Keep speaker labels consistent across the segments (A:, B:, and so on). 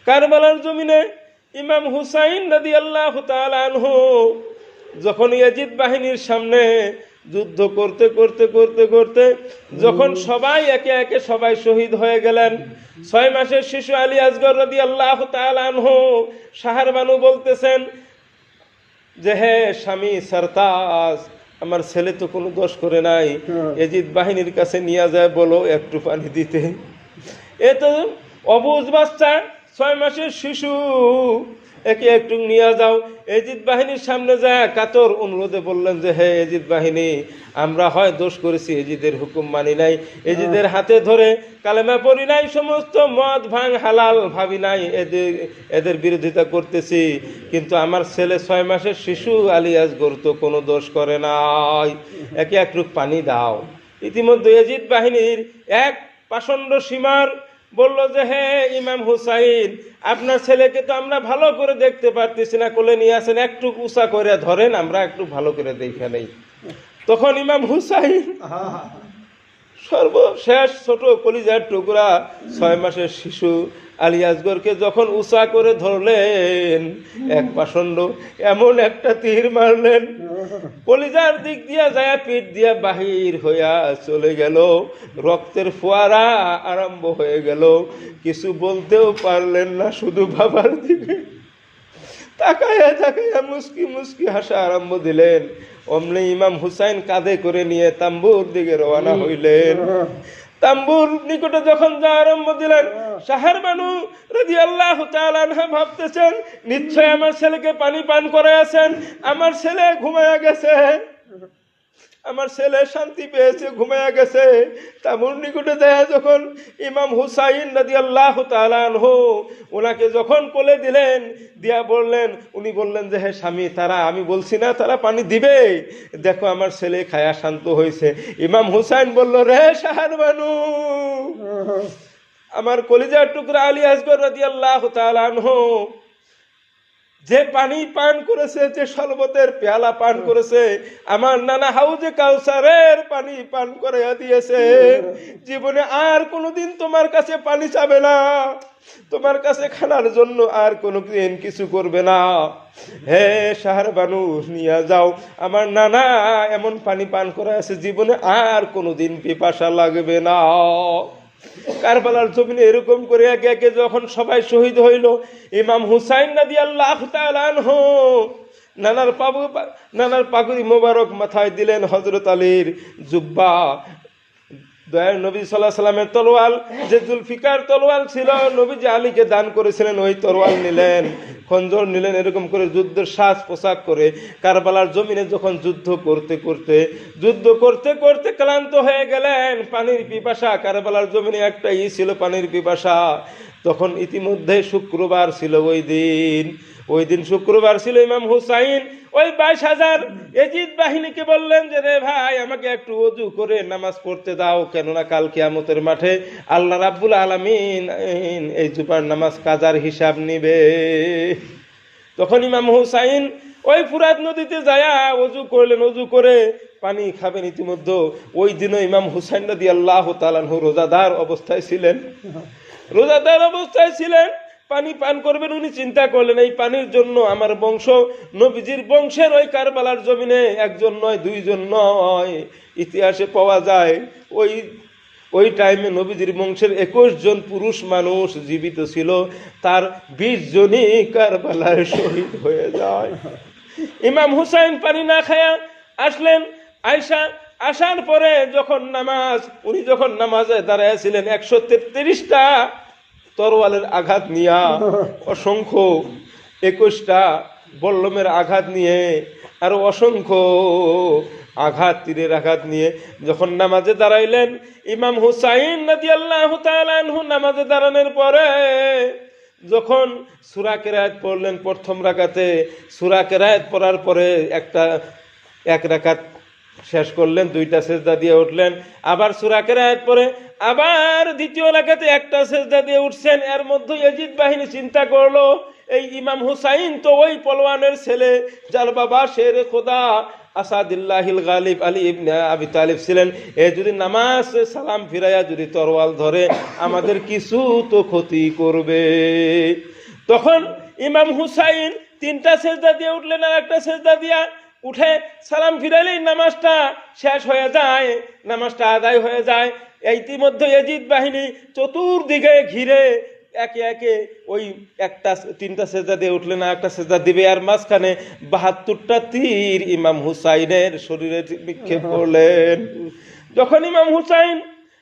A: কারবালার জমিনে ইমাম হুসাইন রাদিয়াল্লাহু তাআলা আনহু যখন ইয়াজিদ বাহিনীর সামনে যুদ্ধ করতে করতে করতে করতে যখন সবাই একে একে সবাই শহীদ হয়ে গেলেন, 6 মাসের শিশু আলী আসগর রাদিয়াল্লাহু তাআলা আনহু শাহরবানু বলতেছেন যে হে স্বামী সরতাজ, আমার ছেলে তো কোনো দোষ করে নাই, ইয়াজিদ বাহিনীর কাছে নিয়ে যায় বলো একটু পানি দিতে। এ তো অবুঝ বাচ্চা, 6 মাসের শিশু, একে একটু নিয়ে যাও। ইয়াজিদ বাহিনীর সামনে যায় কাতর অনুরোধে বললেন যে হে ইয়াজিদ বাহিনী, আমরা হয় দোষ করেছি, ইয়াজিদের হুকুম মানি নাই, ইয়াজিদের হাতে ধরে কালেমা পড়ি নাই, সমস্ত মদ ভাঙ হালাল ভাবি নাই, এদের বিরোধিতা করতেছি, কিন্তু আমার ছেলে 6 মাসের শিশু আলী আসগর তো কোনো দোষ করে নাই, একে একটু পানি দাও। ইতিমধ্যে ইয়াজিদ বাহিনীর এক পাষণ্ড সীমার বলল যে হে ইমাম হুসাইন, আপনার ছেলেকে তো আমরা ভালো করে দেখতে পারতেছি না, কোলে নিয়ে আসেন, একটু উঁচা করে ধরেন, আমরা একটু ভালো করে দেখে নেই। তখন ইমাম হুসাইন সর্বশেষ ছোট কলিজার টুকরা 6 মাসের শিশু আলী আসগরকে যখন উঁচা করে ধরলেন, এক পাষণ্ড এমন একটা তীর মারলেন, কলিজার দিক দিয়া যায় পিঠ দিয়া বাহির হইয়া চলে গেল, রক্তের ফোয়ারা আরম্ভ হয়ে গেল। কিছু বলতেও পারলেন না, শুধু বাবার দিকে তাকায়া তাকায়া মুস্কি মুস্কি হাসা আরম্ভ দিলেন। অমনি ইমাম হুসাইন কাঁধে করে নিয়ে তাম্বুর দিকে রওনা হইলেন। তাম্বুর নিকটে যখন যাওয়া আরম্ভ দিলেন, শাহরবানু রাদিয়াল্লাহু তাআলা আনহা ভাবতেছেন নিশ্চয় আমার ছেলেকে পানি পান করাইয়াছেন, আমার ছেলে ঘুমায়া গেছে, আমার ছেলে শান্তি পেয়েছে, ঘুমায়া গেছে। তাম্বুর নিকটে যায় যখন ইমাম হুসাইন রাদিয়াল্লাহু তাআলা আনহু ওনাকে যখন কোলে দিলেন, দিয়া বললেন, উনি বললেন যে হে স্বামী, তারা আমি বলছি না তারা পানি দিবে, দেখো আমার ছেলে খায়া শান্ত হয়েছে। ইমাম হুসাইন বলল, রে শাহরবানু, আমার কলিজার টুকরা আলী আসগর রাদিয়াল্লাহু তাআলা আনহু যে পানি পান করেছে, যে শরবতের পেয়ালা পান করেছে, আমার নানা হাউজে কাউসারের পানি পান করাইয়া দিয়েছে, জীবনে আর কোনোদিন তোমার কাছে পানি চাবে না, তোমার কাছে খানার জন্য আর কোনোদিন কিছু করবে না। হে শাহরবানু, নিয়ে যাও, আমার নানা এমন পানি পান করাইছে, জীবনে আর কোনোদিন পিপাসা লাগবে না। কারবালার জমিনে এরকম করে একে একে যখন সবাই শহীদ হইল, ইমাম হুসাইন রাদিয়াল্লাহু তাআলা আনহু নানার পাগড়ি মোবারক মাথায় দিলেন, হযরত আলীর জুব্বা, দয়ার নবী সাল্লাল্লাহু আলাইহি সাল্লামের তলোয়ার, যে জুলফিকার তলোয়ার ছিল, নবীজি আলীকে দান করেছিলেন, ওই তলোয়ার নিলেন, খঞ্জর নিলেন, এরকম করে যুদ্ধের সাজ পোশাক করে কারবালার জমিনে যখন যুদ্ধ করতে করতে ক্লান্ত হয়ে গেলেন, পানির পিপাসা, কারবালার জমিনে একটাই ছিল পানির পিপাসা। তখন ইতিমধ্যে শুক্রবার ছিল, ওই দিন শুক্রবার ছিল। ইমাম হুসাইন ওই 22,000 ইয়াজিদ বাহিনীকে বললেন যে রে ভাই, আমাকে একটু ওযু করে নামাজ পড়তে দাও, কেননা কাল কিয়ামতের মাঠে আল্লাহ রাব্বুল আলামিন এই জুমার নামাজ কাজার হিসাব নিবে। তখন ইমাম হুসাইন ওই ফুরাত নদীতে যায়া ওযু করলেন, ওযু করে পানি খাবেন। ইতিমধ্যে ওই দিনও ইমাম হুসাইন রাদিয়াল্লাহু তাআলা আনহু রোজাদার অবস্থায় ছিলেন, পানি পান করবেন। উনি চিন্তা করলেন এই পানির জন্য আমার বংশ, নবীজির বংশের ওই কারবালার জমিনে একজন নয়, দুইজন নয়, ইতিহাসে পাওয়া যায় ওই টাইমে নবীজির বংশের 21 জন পুরুষ মানুষ জীবিত ছিল, তার 20 জনই কারবালায় শহীদ হয়ে যায়। ইমাম হুসাইন পানি না খায়া আসলেন। আসার পরে উনি যখন নামাজে দাঁড়াইছিলেন, 133টা তরোয়ালের আঘাত নিয়ে, অসংখ্য 21টা বল্লমের আঘাত নিয়ে, আর অসংখ্য আঘাত, তীরের আঘাত নিয়ে যখন নামাজে দাঁড়াইলেন, ইমাম হুসাইন রাদিয়াল্লাহু তাআলা আনহু নামাজে দাঁড়ানোর পরে যখন সূরা কিরাত পড়লেন, প্রথম রাকাতে সূরা কিরাত পড়ার পরে এক রাকাত শেষ করলেন, 2টা সেজদা দিয়ে উঠলেন, আবার সূরা কিরাত পড়ে আবার দ্বিতীয় রাকাতে একটা সেজদা দিয়ে উঠছেন। এর মধ্যে ইয়াজিদ বাহিনী চিন্তা করলো এই ইমাম হুসাইন তো ওই পলোয়ানের ছেলে, যার বাবা শেরে খোদা আসাদুল্লাহিল গালিব আলী ইবনে আবি তালিব ছিলেন, এ যদি নামাজ সালাম ফিরাইয়া যদি তরোয়াল ধরে আমাদের কিছু তো ক্ষতি করবে। তখন ইমাম হুসাইন 3টা সেজদা দিয়ে উঠলেন, আর একটা সেজদা দিয়া উঠে সালাম ফিরাইলেই নামাজটা শেষ হয়ে যায়, নামাজটা আদায় হয়ে যায়। ইতিমধ্যে ইয়াজিদ বাহিনী চতুর্দিকে ঘিরে একে একে ওই 3টা সেজদা দিয়ে উঠলেন, আর একটা সেজদা দিবে, আর মাঝখানে 72টা তীর ইমাম হুসাইনের শরীরে নিক্ষেপ করলেন। যখন ইমাম হুসাইন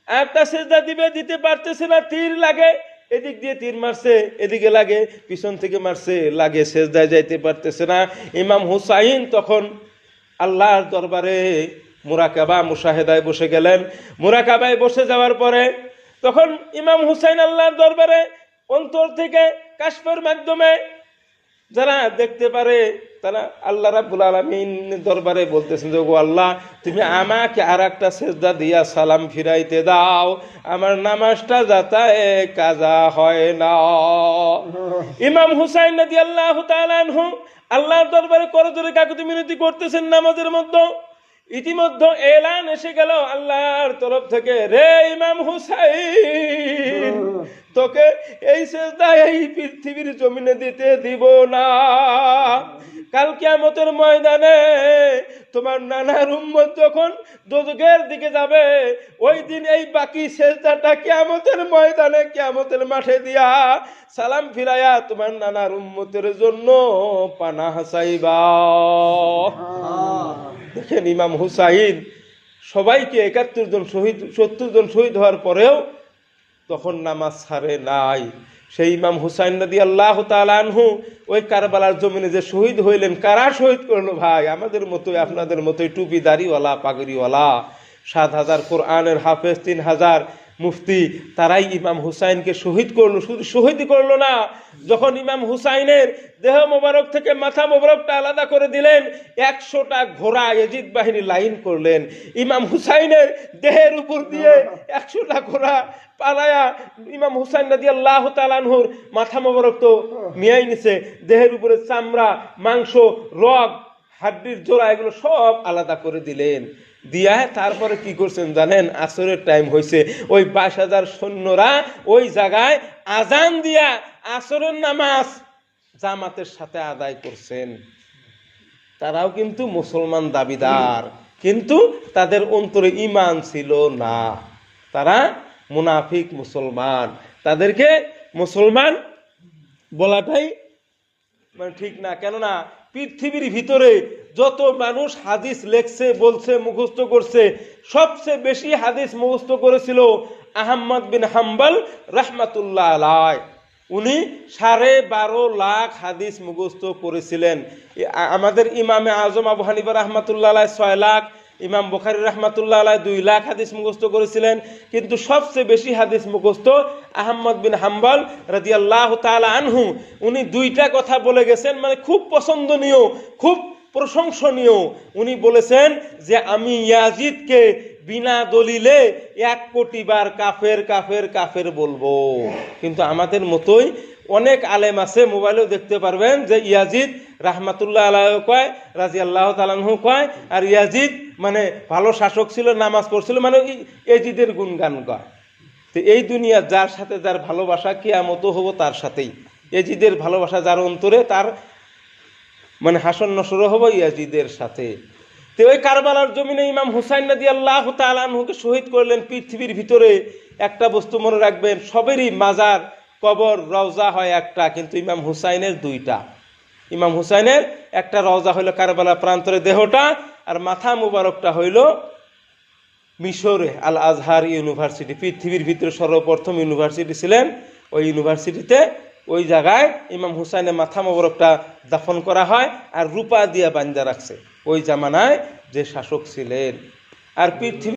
A: একটা সেজদা দিতে পারতেছে না, তীর লাগে, এদিক দিয়ে তীর মারছে, এদিকে লাগে, পিছন থেকে মারছে, লাগে, সেজদায় যাইতে পারতেছে না। ইমাম হুসাইন তখন আল্লাহর দরবারে মুরাকাবা মুশাহেদায় বসে গেলেন। মুরাকাবায় বসে যাওয়ার পরে তখন ইমাম হুসাইন আল্লাহর দরবারে অন্তর থেকে কাশফের মাধ্যমে যারা দেখতে পারে তারা আল্লাহ রাব্বুল আলামিনের দরবারে বলতেছেন যে গো আল্লাহ, তুমি আমাকে আর একটা সেজদা দিয়া সালাম ফিরাইতে দাও, আমার নামাজটা যাতায়ে কাজা হয় না। ইমাম হুসাইন রাদিয়াল্লাহু তাআলা আনহু আল্লাহর দরবারে করজোড়ে কাকুতি মিনতি করতেছেন নামাজের মধ্যে। ইতিমধ্যে এলান এসে গেল আল্লাহর তরফ থেকে, রে ইমাম হুসাইন, তোকে এই সেজদা এই পৃথিবীর জমিনে দিতে দিব না। কাল কিয়ামতের ময়দানে তোমার নানার উম্মত যখন দোজখের দিকে যাবে, ওই দিন এই বাকি সেজদাটা কিয়ামতের ময়দানে, কিয়ামতের মাঠে দিয়া সালাম ফিরাইয়া তোমার নানার উম্মতের জন্য পানাহ চাইবা। দেখেন ইমাম হুসাইন সবাইকে 71 জন শহীদ, 70 জন শহীদ হওয়ার পরেও তখন নামাজ ছাড়ে নাই। সেই ইমাম হুসাইন রাদিয়াল্লাহু তাআলা আনহু ওই কারবালার জমিনে যে শহীদ হইলেন, কারা শহীদ করলো ভাই? আমাদের মতোই, আপনাদের মতোই টুপি দাড়িওয়ালা, পাগড়িওয়ালা, 7000 কোরআনের হাফেজ, 3000 মুফতি, তারাই ইমাম হুসাইনকে শহীদ করলো। শুধু শহীদ করলো না, যখন ইমাম হুসাইনের দেহ মোবারক থেকে মাথা মোবারকটা আলাদা করে দিলেন, 100টা ঘোড়া ইয়াজিদ বাহিনী লাইন করলেন। ইমাম হুসাইনের দেহের উপর দিয়ে 100টা ঘোড়া পালায়া ইমাম হুসাইন রাদিয়াল্লাহু তাআলা আনহুর মাথা মোবারক তো মিয়াই নিছে, দেহের উপরে চামড়া, মাংস, রগ, হাড্ডির জোড়া, এগুলো সব আলাদা করে দিলেন। দিয়া তারপরে কি করছেন জানেন? আসরের টাইম হয়েছে, ওই 22,000 সৈন্যরা ওই জায়গায় আজান দিয়া আসরের নামাজ জামাতের সাথে আদায় করছেন। তারাও কিন্তু মুসলমান দাবিদার, কিন্তু তাদের অন্তরে ঈমান ছিল না, তারা মুনাফিক মুসলমান। তাদেরকে মুসলমান বলাটাই মানে ঠিক না। কেননা পৃথিবীর ভিতরে যত মানুষ হাদিস লেখছে, বলছে, মুখস্থ করছে, সবচেয়ে বেশি হাদিস মুখস্থ করেছিল আহমদ বিন হাম্বল রাহমাতুল্লাহ আলাইহি। উনি 12.5 লাখ হাদিস মুখস্থ করেছিলেন। আমাদের ইমামে আজম আবু হানিফা রাহমাতুল্লাহ আলাইহি 6 লাখ, ইমাম বুখারী রাহমাতুল্লাহ আলাইহি 2 লাখ হাদিস মুখস্থ করেছিলেন। কিন্তু সবচেয়ে বেশি হাদিস মুখস্থ আহমদ বিন হাম্বল রাদিয়াল্লাহু তাআলা আনহু। উনি 2টা কথা বলে গেছেন, মানে খুব পছন্দনীয়, খুব প্রশংসনীয়। উনি বলেছেন যে আমি ইয়াজিদকে বিনা দলিলে 1 কোটি বার কাফের কাফের কাফের বলবো। কিন্তু আমাদের মতোই অনেক আলেম আছে, মোবাইলেও দেখতে পারবেন, যে ইয়াজিদ রাহমাতুল্লাহ আলাইহি কয়, রাদিয়াল্লাহু তাআলা আনহু কয়, আর ইয়াজিদ মানে ভালো শাসক ছিল, নামাজ পড়ছিল, মানে ইয়াজিদের গুণগান গায়। তো এই দুনিয়া যার সাথে যার ভালোবাসা কিয়ামতও হবো তার সাথেই। ইয়াজিদের ভালোবাসা যার অন্তরে, তার মানে হাসন নসরও হবো ইয়াজিদের সাথে। তো ওই কারবালার জমিনে ইমাম হুসাইন রাদিয়াল্লাহু তাআলা আনহুকে শহীদ করলেন। পৃথিবীর ভিতরে একটা বস্তু মনে রাখবেন, সবেরই মাজার, কবর, রওজা হয় একটা, কিন্তু ইমাম হুসাইনের 2টা। ইমাম হুসাইনের একটা রওজা হইল কারবালা প্রান্তরে দেহটা, আর মাথা মুবারকটা হইল মিশরে আল আজহার ইউনিভার্সিটি। পৃথিবীর ভিতরে সর্বপ্রথম ইউনিভার্সিটি ছিলেন, ওই ইউনিভার্সিটিতে ওই জায়গায় ইমাম হুসাইনের মাথা মোবারকটা দাফন করা হয়, আর রূপা দিয়া বান্ধা রাখছে ওই জামানায় যে শাসক ছিলেন। আর পৃথিবী